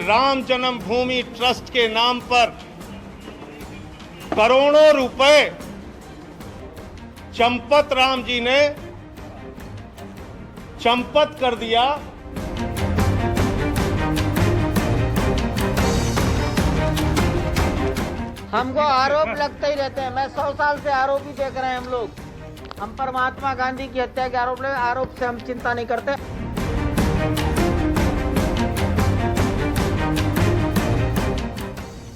राम जन्मभूमि trust के नाम पर करोड़ों रुपए चंपत राम जी ने चंपत कर दिया। हमको आरोप लगते ही रहते हैं। मैं 100 साल से आरोप ही देख रहे हैं हम लोग। हम पर महात्मा गांधी की हत्या के आरोप से हम चिंता नहीं करते।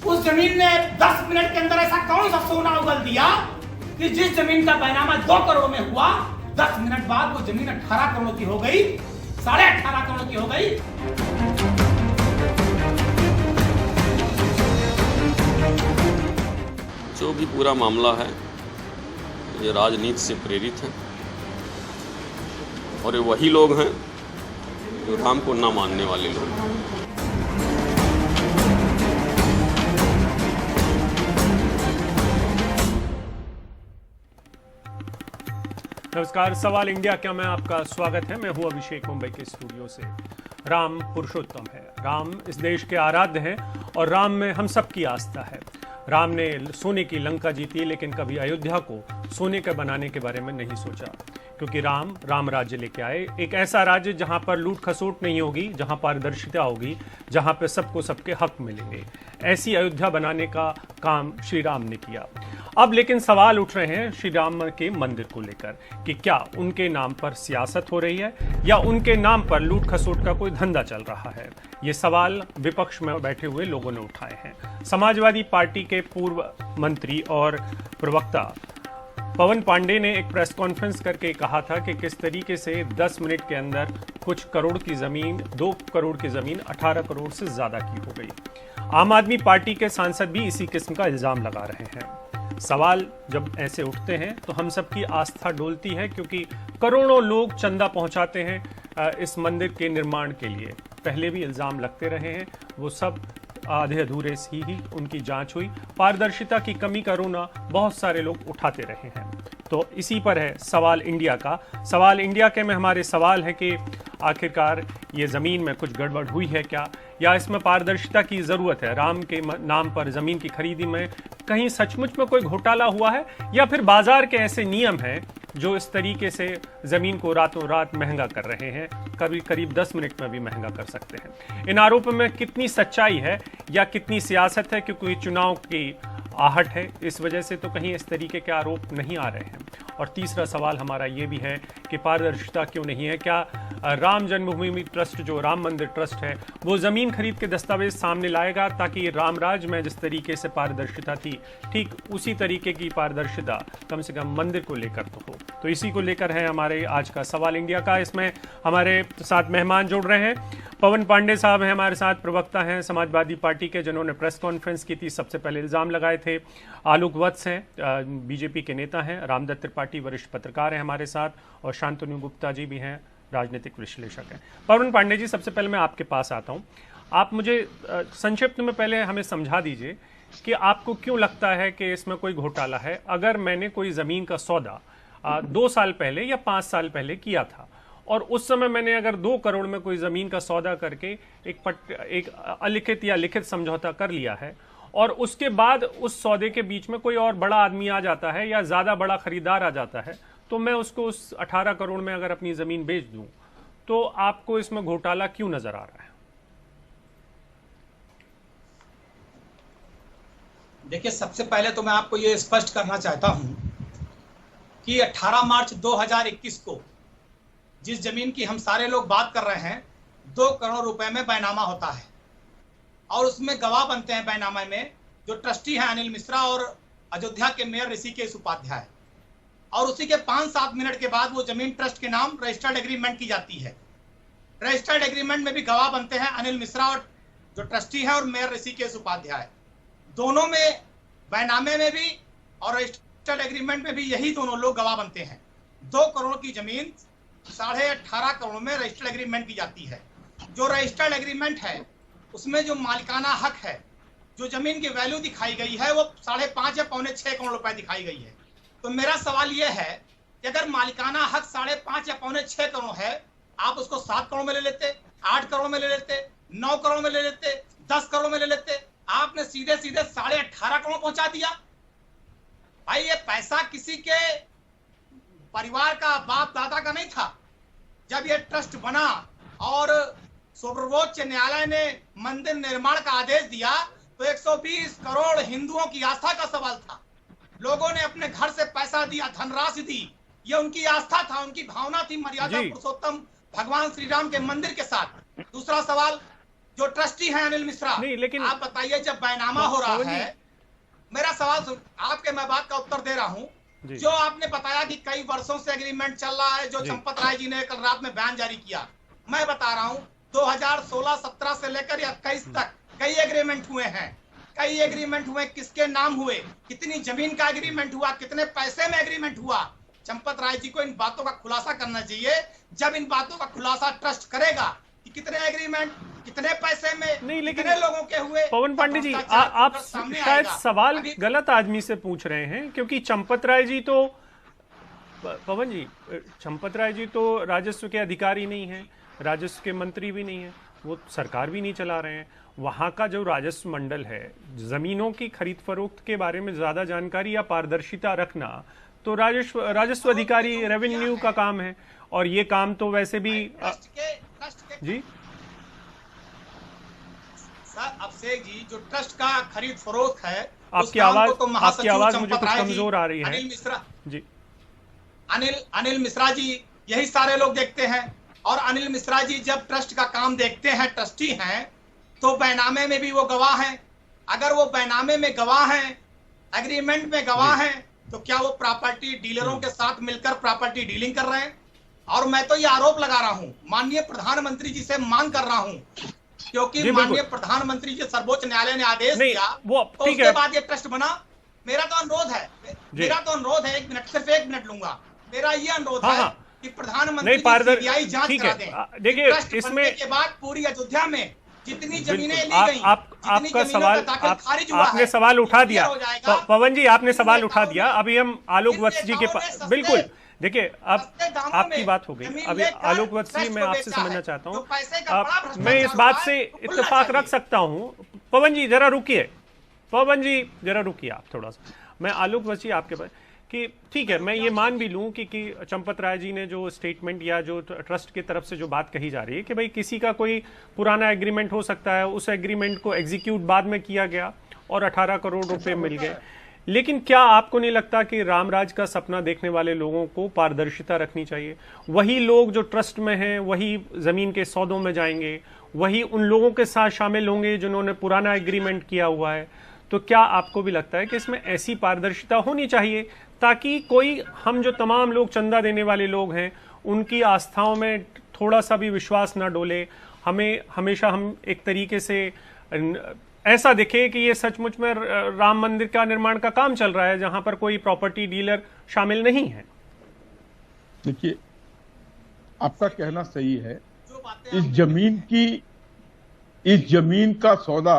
उस जमीन ने 10 मिनट के अंदर ऐसा कौन सा सोना उगल दिया कि जिस जमीन का बैनामा 2 करोड़ में हुआ, 10 मिनट बाद वो जमीन 18 करोड़ की हो गई, 18.5 करोड़ की हो गई। जो भी पूरा मामला है ये राजनीति से प्रेरित है और ये वही लोग हैं जो राम को ना मानने वाले लोग हैं। नमस्कार, सवाल इंडिया क्या में आपका स्वागत है। मैं हूं अभिषेक, मुंबई के स्टूडियो से। राम पुरुषोत्तम है, राम इस देश के आराध्य हैं और राम में हम सबकी आस्था है। राम ने सोने की लंका जीती, लेकिन कभी अयोध्या को सोने का बनाने के बारे में नहीं सोचा, क्योंकि राम राज्य लेके आए, एक ऐसा राज्य जहां पर लूट खसोट नहीं होगी, जहां पारदर्शिता होगी, जहां पे सबको सबके हक मिलेंगे। ऐसी अयोध्या बनाने का काम श्री राम ने किया। अब लेकिन सवाल उठ रहे हैं श्री राम के मंदिर को लेकर कि क्या उनके नाम पर सियासत हो रही है या उनके नाम पर लूट खसोट का कोई धंधा चल रहा है। ये सवाल विपक्ष में बैठे हुए लोगों ने उठाए हैं। समाजवादी पार्टी के पूर्व मंत्री और प्रवक्ता पवन पांडे ने एक प्रेस कॉन्फ्रेंस करके कहा था कि किस तरीके से 10 मिनट के अंदर कुछ करोड़ की जमीन, 2 करोड़ की जमीन 18 करोड़ से ज्यादा की हो गई। आम आदमी पार्टी के सांसद भी इसी किस्म का इल्जाम लगा रहे हैं। सवाल जब ऐसे उठते हैं तो हम सबकी आस्था डोलती है, क्योंकि करोड़ों लोग चंदा पहुंचाते हैं इस मंदिर के निर्माण के लिए। पहले भी इल्जाम लगते रहे हैं, वो सब आधे अधूरे ही उनकी जांच हुई। पारदर्शिता की कमी का रोना बहुत सारे लोग उठाते रहे हैं। तो इसी पर है सवाल इंडिया का। सवाल इंडिया के में हमारे सवाल है कि आखिरकार ये ज़मीन में कुछ गड़बड़ हुई है क्या, या इसमें पारदर्शिता की ज़रूरत है। राम के नाम पर ज़मीन की खरीदी में कहीं सचमुच में कोई घोटाला हुआ है, या फिर बाजार के ऐसे नियम हैं जो इस तरीके से ज़मीन को रातों रात महंगा कर रहे हैं, करीब 10 मिनट में भी महंगा कर सकते हैं। इन आरोपों में कितनी सच्चाई है या कितनी सियासत है, क्योंकि चुनाव की आहट है, इस वजह से तो कहीं इस तरीके के आरोप नहीं आ रहे हैं। और तीसरा सवाल हमारा ये भी है कि पारदर्शिता क्यों नहीं है। क्या राम जन्मभूमि ट्रस्ट, जो राम मंदिर ट्रस्ट है, वो ज़मीन खरीद के दस्तावेज सामने लाएगा ताकि रामराज में जिस तरीके से पारदर्शिता थी, ठीक उसी तरीके की पारदर्शिता कम से कम मंदिर को लेकर तो हो। तो इसी को लेकर है हमारे आज का सवाल इंडिया का। इसमें हमारे साथ मेहमान जुड़ रहे हैं। पवन पांडे साहब हैं हमारे साथ, प्रवक्ता हैं समाजवादी पार्टी के, जिन्होंने प्रेस कॉन्फ्रेंस की थी, सबसे पहले इल्जाम लगाए थे। आलोक वत्स हैं, बीजेपी के नेता हैं। रामदत्त त्रिपाठी वरिष्ठ पत्रकार हैं हमारे साथ, और शांतनु गुप्ता जी भी हैं, राजनीतिक विश्लेषक हैं। पवन पांडे जी, सबसे पहले मैं आपके पास आता हूं। आप मुझे संक्षिप्त में पहले हमें समझा दीजिए कि आपको क्यों लगता है कि इसमें कोई घोटाला है। अगर मैंने कोई ज़मीन का सौदा 2 साल पहले या 5 साल पहले किया था, और उस समय मैंने अगर 2 करोड़ में कोई ज़मीन का सौदा करके एक अलिखित या लिखित समझौता कर लिया है, और उसके बाद उस सौदे के बीच में कोई और बड़ा आदमी आ जाता है या ज़्यादा बड़ा खरीदार आ जाता है, तो मैं उसको उस 18 करोड़ में अगर अपनी ज़मीन बेच दूं, तो आपको इसमें घोटाला क्यों नज़र आ रहा है? देखिए, सबसे पहले तो मैं आपको ये स्पष्ट करना चाहता हूं कि 18 मार्च 2021 को जिस जमीन की हम सारे लोग बात कर रहे हैं, 2 करोड़ रुपए में बैनामा होता है, और उसमें गवाह बनते हैं बैनामा में जो ट्रस्टी हैं अनिल मिश्रा और अयोध्या के मेयर ऋषिकेश उपाध्याय। और उसी के 5-7 मिनट के बाद वो जमीन ट्रस्ट के नाम रजिस्टर्ड एग्रीमेंट की जाती है। रजिस्टर्ड एग्रीमेंट में भी गवाह बनते हैं अनिल मिश्रा और जो ट्रस्टी है और मेयर ऋषिकेश उपाध्याय। दोनों में, बैनामे में भी और रजिस्टर्ड एग्रीमेंट में भी, यही दोनों लोग गवाह बनते हैं। 2 करोड़ की जमीन 18.5 करोड़ में रजिस्टर्ड एग्रीमेंट की जाती है। जो रजिस्टर्ड एग्रीमेंट है उसमें जो मालिकाना हक है, जो जमीन की वैल्यू दिखाई गई है, वो 5.5 या 6.25 करोड़ रुपए दिखाई गई है। तो मेरा सवाल यह है कि अगर मालिकाना हक 5.5 या 6.25 करोड़ है, आप उसको 7 करोड़ में ले लेते, 8 करोड़ में ले लेते, 9 करोड़ में ले लेते, 10 करोड़ में ले लेते। आपने सीधे सीधे 18.5 करोड़ पहुंचा दिया। भाई ये पैसा किसी के परिवार का, बाप दादा का नहीं था। जब ये ट्रस्ट बना और सर्वोच्च न्यायालय ने मंदिर निर्माण का आदेश दिया तो 120 करोड़ हिंदुओं की आस्था का सवाल था। लोगों ने अपने घर से पैसा दिया, धनराशि दी, ये उनकी आस्था था, उनकी भावना थी मर्यादा पुरुषोत्तम भगवान श्री राम के मंदिर के साथ। दूसरा सवाल, जो ट्रस्टी हैं अनिल मिश्रा, लेकिन आप बताइए जब बैनामा हो रहा है, मेरा सवाल सुन, आपके मैं बात का उत्तर दे रहा हूं। जो आपने बताया कि कई वर्षों से एग्रीमेंट चल रहा है, जो चंपत राय जी ने कल रात में बयान जारी किया, मैं बता रहा हूं 2016-17 से लेकर 21 तक कई एग्रीमेंट हुए हैं। कई एग्रीमेंट हुए, किसके नाम हुए, कितनी जमीन का एग्रीमेंट हुआ, कितने पैसे में एग्रीमेंट हुआ। चंपत राय जी को इन बातों का खुलासा करना चाहिए। जब इन बातों का खुलासा ट्रस्ट करेगा कि कितने एग्रीमेंट, कितने पैसे में, नहीं, लेकिन कितने लोगों के हुए। पवन पांडे जी, आप शायद सवाल गलत आदमी से पूछ रहे हैं, क्योंकि चंपत राय जी तो, पवन जी, चंपत राय जी तो राजस्व के अधिकारी नहीं है, राजस्व के मंत्री भी नहीं है, वो सरकार भी नहीं चला रहे हैं। वहां का जो राजस्व मंडल है, जमीनों की खरीद फरोख्त के बारे में ज्यादा जानकारी या पारदर्शिता रखना तो राजस्व अधिकारी, रेवेन्यू का काम है। और ये काम तो वैसे भी जी सर, अभिषेक जी, जो ट्रस्ट का खरीद फरोख्त है, आपकी आवाज मुझे कुछ कमजोर आ रही है। अनिल मिश्रा जी, अनिल मिश्रा जी, यही सारे लोग देखते हैं। और अनिल मिश्रा जी जब ट्रस्ट का काम देखते हैं, ट्रस्टी हैं, तो बैनामे में भी वो गवाह हैं। अगर वो बैनामे में गवाह हैं, एग्रीमेंट में गवाह हैं, तो क्या वो प्रॉपर्टी डीलरों के साथ मिलकर प्रॉपर्टी डीलिंग कर रहे हैं? और मैं तो ये आरोप लगा रहा हूं, माननीय प्रधानमंत्री जी से मांग कर रहा हूं, क्योंकि माननीय प्रधानमंत्री जी, सर्वोच्च न्यायालय ने आदेश दिया, तो उसके बाद ये ट्रस्ट बना। मेरा तो अनुरोध है, एक मिनट, सिर्फ 1 मिनट लूंगा। मेरा ये अनुरोध है कि प्रधानमंत्री सीबीआई जांच करा दें। देखिए, इसमें के बाद पूरी अयोध्या में जितनी जमीनें ली गई, आपका सवाल, आपने सवाल उठा दिया पवन जी, आपने सवाल उठा दिया। अभी हम आलोक वत्स जी के पास, बिल्कुल, देखिए अब आपकी बात हो गई। अभी आलोक वत्स जी, मैं आपसे समझना चाहता हूँ, मैं इस बात से इत्तेफाक रख सकता हूँ। पवन जी जरा रुकिए, पवन जी जरा रुकिए आप थोड़ा सा। मैं आलोक वत्स जी आपके पास कि ठीक है, मैं ये मान भी लूं कि चंपत राय जी ने जो स्टेटमेंट या जो ट्रस्ट की तरफ से जो बात कही जा रही है कि भाई किसी का कोई पुराना एग्रीमेंट हो सकता है, उस एग्रीमेंट को एग्जीक्यूट बाद में किया गया और 18 करोड़ रुपए मिल गए। लेकिन क्या आपको नहीं लगता कि रामराज का सपना देखने वाले लोगों को पारदर्शिता रखनी चाहिए? वही लोग जो ट्रस्ट में हैं वही जमीन के सौदों में जाएंगे, वही उन लोगों के साथ शामिल होंगे जिन्होंने पुराना एग्रीमेंट किया हुआ है। तो क्या आपको भी लगता है कि इसमें ऐसी पारदर्शिता होनी चाहिए ताकि कोई, हम जो तमाम लोग चंदा देने वाले लोग हैं, उनकी आस्थाओं में थोड़ा सा भी विश्वास ना डोले? हमें हमेशा हम एक तरीके से ऐसा दिखे कि ये सचमुच में राम मंदिर का निर्माण का काम चल रहा है जहां पर कोई प्रॉपर्टी डीलर शामिल नहीं है। देखिए, आपका कहना सही है। इस जमीन का सौदा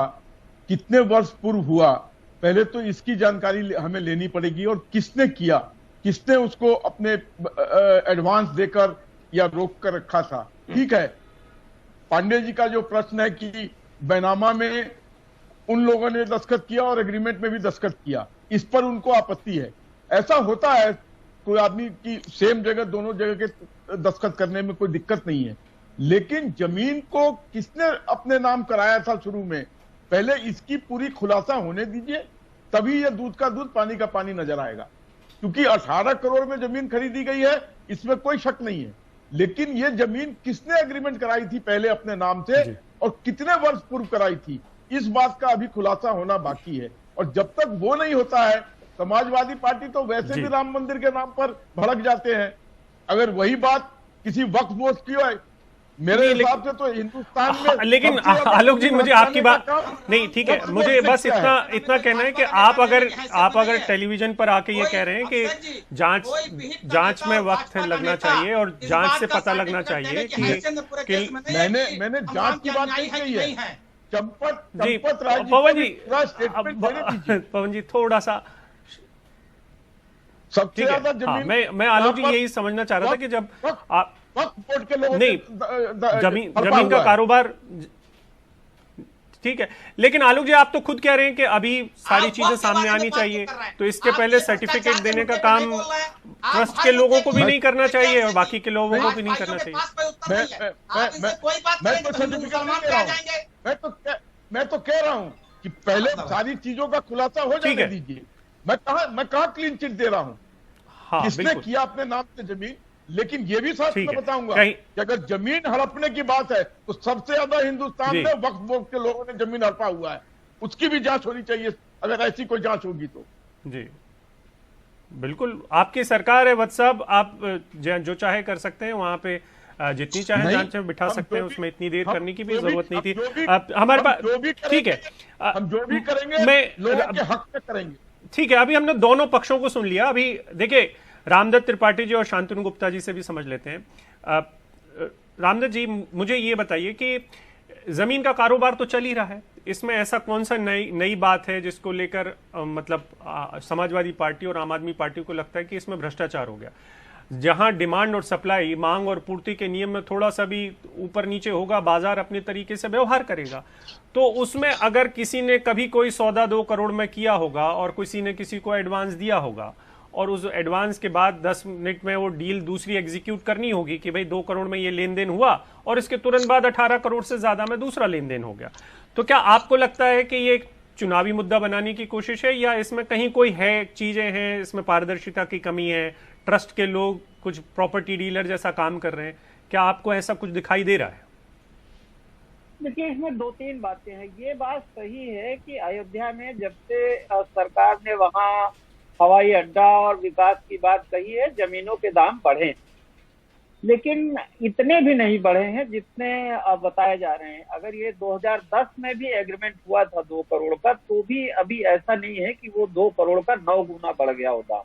कितने वर्ष पूर्व हुआ, पहले तो इसकी जानकारी हमें लेनी पड़ेगी, और किसने किया, किसने उसको अपने एडवांस देकर या रोक कर रखा था। ठीक है, पांडे जी का जो प्रश्न है कि बैनामा में उन लोगों ने दस्तखत किया और एग्रीमेंट में भी दस्तखत किया, इस पर उनको आपत्ति है। ऐसा होता है, कोई आदमी की सेम जगह दोनों जगह के दस्तखत करने में कोई दिक्कत नहीं है। लेकिन जमीन को किसने अपने नाम कराया था शुरू में, पहले इसकी पूरी खुलासा होने दीजिए, तभी ये दूध का दूध पानी का पानी नजर आएगा। क्योंकि 18 करोड़ में जमीन खरीदी गई है, इसमें कोई शक नहीं है। लेकिन ये जमीन किसने एग्रीमेंट कराई थी पहले अपने नाम से, और कितने वर्ष पूर्व कराई थी, इस बात का अभी खुलासा होना बाकी है। और जब तक वो नहीं होता है, समाजवादी पार्टी तो वैसे भी राम मंदिर के नाम पर भड़क जाते हैं। अगर वही बात किसी वक्फ बोर्ड की हो, मेरे हिसाब से तो हिंदुस्तान में, लेकिन आलोक जी, मुझे आपकी बात नहीं, ठीक है, मुझे बस इतना कहना है कि आप अगर टेलीविजन पर आके ये कह रहे हैं कि जांच में वक्त लगना चाहिए और जांच से पता लगना चाहिए कि मैंने जांच की बात नहीं कही है। चंपत राय जी, पवन जी थोड़ा सा सबसे ज्यादा जमीन, मैं आलोक जी यही समझना चाह रहा था कि जब आप बोर्ड के लोग नहीं, जमीन का कारोबार, ठीक है, लेकिन आलोक जी आप तो खुद कह रहे हैं कि अभी सारी आप चीजें वक्त के सामने बारे में आनी बात चाहिए, कर रहे हैं। तो इसके आप पहले ये सर्टिफिकेट भ्रष्टाचार देने का के काम मुद्दे नहीं बोल रहे हैं। आप ट्रस्ट भाई के लोगों को भी मुद्दे नहीं करना चाहिए और नहीं बाकी के लोगों को भी नहीं भाइयों करना के चाहिए। पास कोई उत्तर नहीं है। आप इससे कोई बात मैं करेंगे तो तो हिंदू सर्टिफिकेट मुसलमान नहीं पे दे आ रहा हूं। जाएंगे। मैं तो कह रहा हूं कि पहले सारी चीजों का खुलासा हो ठीक जाने है। दीजिए। मैं कहा क्लीन चिट दे रहा हूं। हाँ किसने बिल्कुल, किया अपने नाम से जमीन, लेकिन ये भी साथ ठीक में है। बताऊंगा कहीं- कि अगर जमीन हड़पने की बात है तो सबसे ज्यादा हिंदुस्तान जी। में वक्फ बोर्ड के लोगों ने जमीन हड़पा हुआ है, उसकी भी जांच होनी चाहिए अगर ऐसी कोई जांच होगी तो। जी बिल्कुल, आपकी सरकार है वत्स साहब, आप जो चाहे कर सकते हैं, वहां पे जितनी चाहे नहीं, जांच में बिठा हम सकते हैं, जो भी- उसमें इतनी देर हम करने की भी जो भी- जरूरत नहीं हम थी। जो भी- हमारे हम पास जो भी ठीक है, हम जो भी करेंगे मैं- लोगों के हक में करेंगे। ठीक है, अभी हमने दोनों पक्षों को सुन लिया। अभी देखिए, रामदत्त त्रिपाठी जी और शांतनु गुप्ता जी से भी समझ लेते हैं। रामदत्त जी, मुझे ये बताइए कि जमीन का कारोबार तो चल ही रहा है, इसमें ऐसा कौन सा नई बात है जिसको लेकर मतलब समाजवादी पार्टी और आम आदमी पार्टी को लगता है कि इसमें भ्रष्टाचार हो गया? जहां डिमांड और सप्लाई, मांग और पूर्ति के नियम में थोड़ा सा भी ऊपर नीचे होगा, बाजार अपने तरीके से व्यवहार करेगा, तो उसमें अगर किसी ने कभी कोई सौदा 2 करोड़ में किया होगा और किसी ने किसी को एडवांस दिया होगा और उस एडवांस के बाद 10 मिनट में वो डील दूसरी एग्जीक्यूट करनी होगी कि भाई 2 करोड़ में ये लेन देन हुआ और इसके तुरंत बाद 18 करोड़ से ज्यादा में दूसरा लेन देन हो गया, तो क्या आपको लगता है कि ये चुनावी मुद्दा बनाने की कोशिश है, या इसमें कहीं कोई है चीजें हैं, इसमें पारदर्शिता की कमी है, ट्रस्ट के लोग कुछ प्रॉपर्टी डीलर जैसा काम कर रहे हैं? क्या आपको ऐसा कुछ दिखाई दे रहा है? देखिए, इसमें 2-3 बातें हैं। ये बात सही है कि अयोध्या में जब से सरकार ने वहाँ हवाई अड्डा और विकास की बात कही है, जमीनों के दाम बढ़े, लेकिन इतने भी नहीं बढ़े हैं जितने बताए जा रहे हैं। अगर ये 2010 में भी एग्रीमेंट हुआ था 2 करोड़ का, तो भी अभी ऐसा नहीं है कि वो 2 करोड़ का 9 गुना बढ़ गया हो दाम।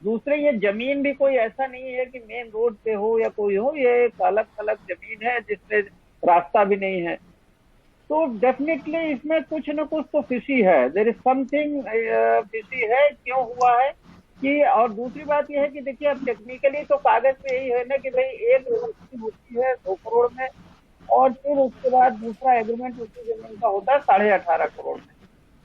दूसरे, ये जमीन भी कोई ऐसा नहीं है कि मेन रोड पे हो या कोई हो, ये एक अलग अलग जमीन है जिसमें रास्ता भी नहीं है। तो डेफिनेटली इसमें कुछ न कुछ तो फिशी है, देयर इज समथिंग फिशी है। क्यों हुआ है कि, और दूसरी बात यह है कि देखिए, अब टेक्निकली तो कागज पे यही है ना कि भाई एक होती है 2 करोड़ में और फिर उसके बाद दूसरा एग्रीमेंट उसी जमीन का होता है 18.5 करोड़ में,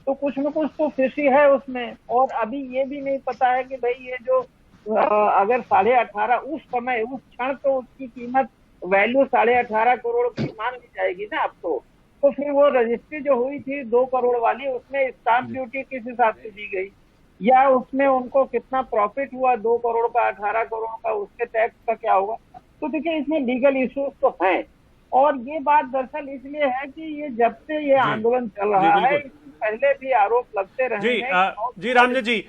तो कुछ न कुछ तो फिशी है उसमें। और अभी ये भी नहीं पता है कि भाई ये जो अगर 18.5 उस समय उस क्षण तो उसकी कीमत वैल्यू 18.5 करोड़ की मान ली जाएगी ना अब तो फिर वो रजिस्ट्री जो हुई थी 2 करोड़ वाली, उसमें स्टाम्प ड्यूटी किस हिसाब से दी गई, या उसमें उनको कितना प्रॉफिट हुआ 2 करोड़ का 18 करोड़ का, उसके टैक्स का क्या होगा? तो देखिए, इसमें लीगल इश्यूज तो हैं। और ये बात दरअसल इसलिए है कि ये जब से ये आंदोलन चल रहा है, पहले भी आरोप लगते रहे जी हैं। जी रामजत जी,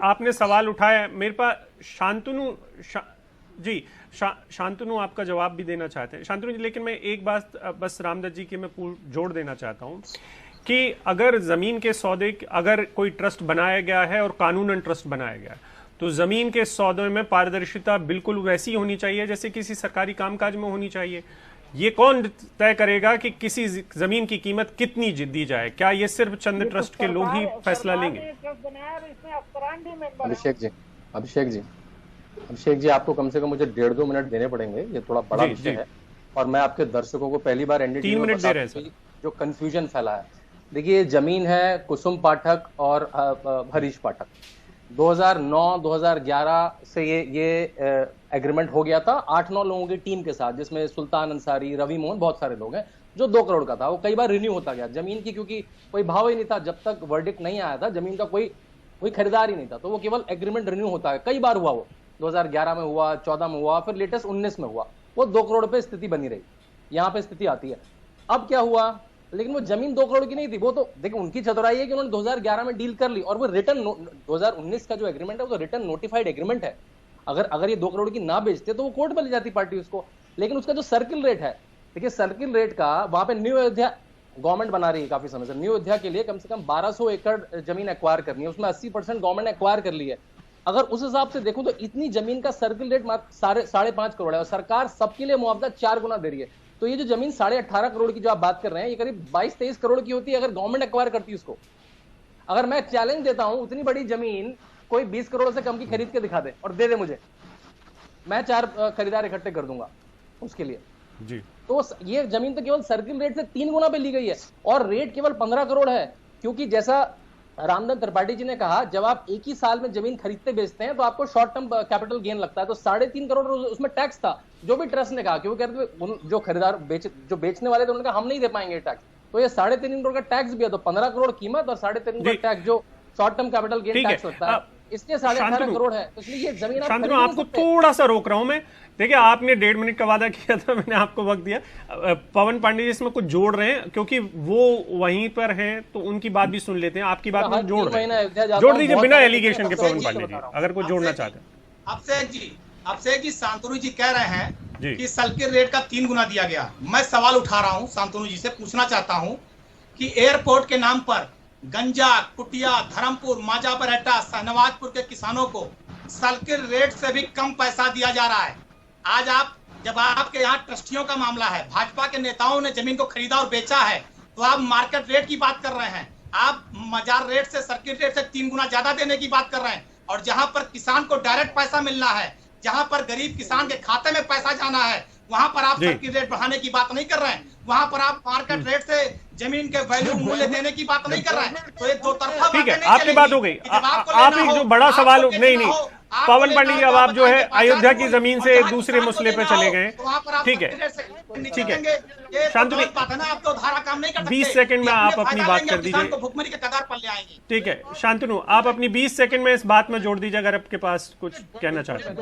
आपने सवाल उठाया। मेरे पास शांतनु आपका जवाब भी देना चाहते हैं। शांतनु जी, लेकिन मैं एक बात बस रामदत्त जी की मैं जोड़ देना चाहता हूं कि अगर जमीन के सौदे, अगर कोई ट्रस्ट बनाया गया है और कानूनन ट्रस्ट बनाया गया है, तो जमीन के सौदे में पारदर्शिता बिल्कुल वैसी होनी चाहिए जैसे किसी सरकारी कामकाज में होनी चाहिए। ये कौन तय करेगा कि किसी जमीन की कीमत कितनी दी जाए? क्या ये सिर्फ चंद ट्रस्ट के लोग ही फैसला लेंगे? अभिषेक जी, आपको कम से कम मुझे 1.5-2 मिनट देने पड़ेंगे, ये थोड़ा बड़ा विषय है और मैं आपके दर्शकों को पहली बार एनडीटीवी 3 मिनट दे रहे हैं जो कंफ्यूजन फैला है। देखिए, जमीन है कुसुम पाठक और हरीश पाठक, 2009-2011 से ये एग्रीमेंट हो गया था 8-9 लोगों की टीम के साथ, जिसमें सुल्तान अंसारी, रवि मोहन, बहुत सारे लोग हैं, जो 2 करोड़ का था। वो कई बार रिन्यू होता गया जमीन की, क्योंकि कोई भाव ही नहीं था जब तक वर्डिक्ट नहीं आया था, जमीन का कोई खरीदार ही नहीं था, तो वो केवल एग्रीमेंट रिन्यू होता है। कई बार हुआ, वो 2011 में हुआ, 14 में हुआ, फिर लेटेस्ट 19 में हुआ। वो 2 करोड़ पे स्थिति बनी रही, यहाँ पे स्थिति आती है। अब क्या हुआ, लेकिन वो जमीन 2 करोड़ की नहीं थी। वो तो देखिए, उनकी चतुराई है कि उन्होंने 2011 में डील कर ली, और वो रिटर्न 2019 का जो एग्रीमेंट है वो तो रिटर्न नोटिफाइड एग्रीमेंट है। अगर ये 2 करोड़ की ना बेचते तो वो कोर्ट में ले जाती पार्टी उसको। लेकिन उसका जो सर्किल रेट है, देखिए सर्किल रेट का वहां पे न्यू अयोध्या गवर्नमेंट बना रही है काफी समय से। न्यू अयोध्या के लिए कम से कम 1200 एकड़ जमीन एक्वायर करनी है, उसमें 80% गवर्नमेंट ने एक्वायर कर ली है। अगर उस हिसाब से देखूं तो इतनी जमीन का सर्किल रेट 5.5 करोड़ है और सरकार सबके लिए मुआवजा 4 गुना दे रही है। तो ये जो जमीन 18.5 करोड़ की जो आप बात कर रहे हैं, ये करीब 22-23 करोड़ की होती है अगर गवर्नमेंट एक्वायर करती है उसको। अगर मैं चैलेंज देता हूं, उतनी बड़ी जमीन कोई 20 करोड़ से कम की खरीद के दिखा दे और दे दे मुझे, मैं 4 खरीदार इकट्ठे कर दूंगा उसके लिए। जी। तो ये जमीन तो केवल सर्किल रेट से 3 गुना पे ली गई है और रेट केवल 15 करोड़ है। क्योंकि जैसा रामधन त्रिपाठी जी ने कहा, जब आप एक ही साल में जमीन खरीदते बेचते हैं तो आपको शॉर्ट टर्म कैपिटल गेन लगता है, तो 3.5 करोड़ उसमें टैक्स था, जो भी ट्रस्ट ने कहा, क्योंकि कहते थे जो खरीदार जो बेचने वाले थे उन्होंने कहा हम नहीं दे पाएंगे टैक्स, तो ये 3.5 करोड़ का टैक्स भी है, तो 15 करोड़ कीमत और 3.5 करोड़ टैक्स जो short term capital gain tax लगता है, इसलिए 18.5 करोड़ है। तो इसलिए ये जमीन शांतनु, आपको थोड़ा सा रोक रहा हूं मैं। देखिए, आपने 1.5 मिनट का वादा किया था, मैंने आपको वक्त दिया। पवन पांडे जी इसमें कुछ जोड़ रहे हैं क्योंकि वो वहीं पर हैं, तो उनकी बात भी सुन लेते हैं। आपकी बात में जोड़ रहे हैं, जोड़ दीजिए बिना एलिगेशन के पवन पांडे जी, अगर कोई जोड़ना चाहते हैं। अभिषेक जी शांतनु जी कह रहे हैं कि सर्किल रेट का 3 गुना दिया गया। मैं सवाल उठा रहा हूं, शांतनु जी से पूछना चाहता हूं कि एयरपोर्ट के नाम पर गंजा, कुटिया, धर्मपुर, माजाबरहट्टा, शहनवाजपुर के किसानों को सर्किल रेट से भी कम पैसा दिया जा रहा है। आज जब आपके यहाँ ट्रस्टियों का मामला है, भाजपा के नेताओं ने जमीन को खरीदा और बेचा है, तो आप मार्केट रेट की बात कर रहे हैं, आप बाजार रेट से, सर्किल रेट से 3 गुना ज्यादा देने की बात कर रहे हैं। और जहां पर किसान को डायरेक्ट पैसा मिलना है, जहां पर गरीब किसान के खाते में पैसा जाना है, वहां पर आप सर्किल रेट बढ़ाने की बात नहीं कर रहे हैं, वहां पर आप मार्केट रेट से जमीन के वैल्यू मूल्य देने की बात नहीं कर रहे हैं। तो ये दो तरफा ठीक है, आपकी बात हो गई। आप एक जो बड़ा सवाल, नहीं पवन पांडे जी, अब आप जो है अयोध्या की जमीन से दूसरे मसले पे चले गए। ठीक है शांतनु, 20 सेकंड में आप अपनी बात कर दीजिए। ठीक है शांतनु, आप अपनी 20 सेकंड में इस बात में जोड़ दीजिए अगर आपके पास कुछ कहना चाहते हैं।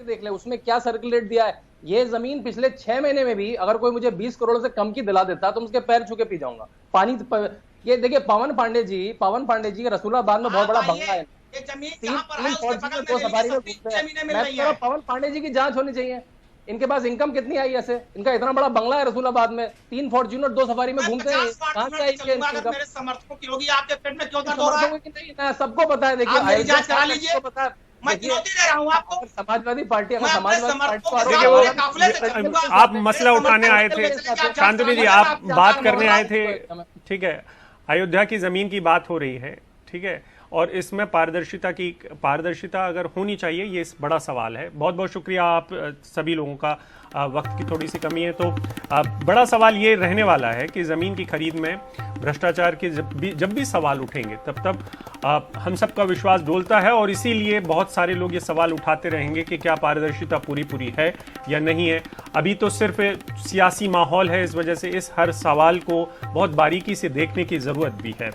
देख ले उसमें क्या सर्किल रेट दिया है। ये जमीन पिछले 6 महीने में भी अगर कोई मुझे 20 करोड़ से कम की दिला देता तो उसके पैर छू के पी जाऊंगा। पानी ये देखिए, पवन पांडे जी रसूलाबाद में बहुत बड़ा बंगला है, 3 फॉर्च्यूनर 2 सफारी में घूमते हैं। पवन पांडे जी की जांच होनी चाहिए, इनके पास इनकम कितनी आई ऐसे, इनका इतना बड़ा बंगला है रसूलाबाद में, 3 फॉर्च्यूनर 2 सफारी में घूमते हैं, कहां से आई इनकम? समर्थकों की होगी, आपके पेट में क्यों दर्द हो रहा है? सबको पता है। देखिए जांच करा लीजिए, मैं चुनौती दे रहा हूं आपको। समाजवादी पार्टी आप मसला उठाने आए थे शांतनु जी, आप बात करने आए थे। ठीक है, अयोध्या की जमीन की बात हो रही है, ठीक है, और इसमें पारदर्शिता अगर होनी चाहिए, ये बड़ा सवाल है। बहुत बहुत शुक्रिया आप सभी लोगों का। वक्त की थोड़ी सी कमी है, तो बड़ा सवाल ये रहने वाला है कि ज़मीन की खरीद में भ्रष्टाचार के जब भी सवाल उठेंगे तब हम सबका विश्वास डोलता है, और इसीलिए बहुत सारे लोग ये सवाल उठाते रहेंगे कि क्या पारदर्शिता पूरी है या नहीं है। अभी तो सिर्फ सियासी माहौल है, इस वजह से इस हर सवाल को बहुत बारीकी से देखने की ज़रूरत भी है।